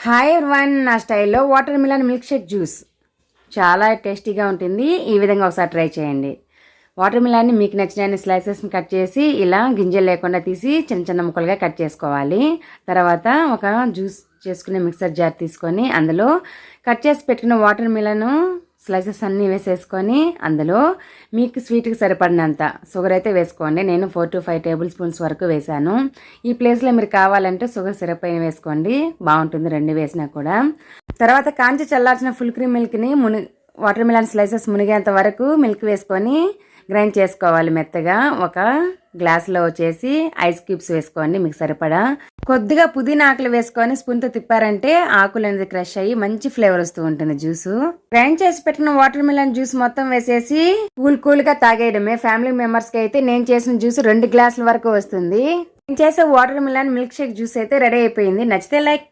Hi everyone, నా స్టైల్లో water melon milk shake juice చాలా టేస్టీగా ఉంటుంది. ఈ విధంగా ఒకసారి ట్రై చేయండి. వాటర్ మిలన్ని మీకు నచ్చిన స్లైసెస్ని కట్ చేసి ఇలా గింజలు లేకుండా తీసి చిన్న చిన్న ముక్కలుగా కట్ చేసుకోవాలి. తర్వాత ఒక జ్యూస్ చేసుకునే మిక్సర్ జార్ తీసుకొని అందులో కట్ చేసి పెట్టుకున్న వాటర్ మిలన్ స్లైసెస్ అన్నీ వేసేసుకొని అందులో మీకు స్వీట్కి సరిపడినంత షుగర్ అయితే వేసుకోండి. నేను 4 to 5 టేబుల్ స్పూన్స్ వరకు వేసాను. ఈ ప్లేస్లో మీరు కావాలంటే షుగర్ సిరప్ అయిన వేసుకోండి, బాగుంటుంది రెండు వేసినా కూడా. తర్వాత కాంచి చల్లార్చిన ఫుల్ క్రీమ్ మిల్క్ని వాటర్ మిలన్ స్లైసెస్ మునిగేంత వరకు మిల్క్ వేసుకొని గ్రైండ్ చేసుకోవాలి మెత్తగా. ఒక గ్లాస్లో వచ్చేసి ఐస్ క్యూబ్స్ వేసుకోండి మీకు సరిపడా. కొద్దిగా పుదీనా ఆకులు వేసుకొని స్పూన్తో తిప్పారంటే ఆకులు అనేది క్రష్ అయ్యి మంచి ఫ్లేవర్ వస్తూ ఉంటుంది జ్యూసు. గ్రైండ్ చేసి పెట్టిన వాటర్ మిలన్ జ్యూస్ మొత్తం వేసేసి కూల్గా తాగేయడమే. ఫ్యామిలీ మెంబర్స్కి అయితే నేను చేసిన జ్యూస్ 2 గ్లాసుల వరకు వస్తుంది. నేను చేసే water melon milk shake juice అయితే రెడీ అయిపోయింది. నచ్చితే లైక్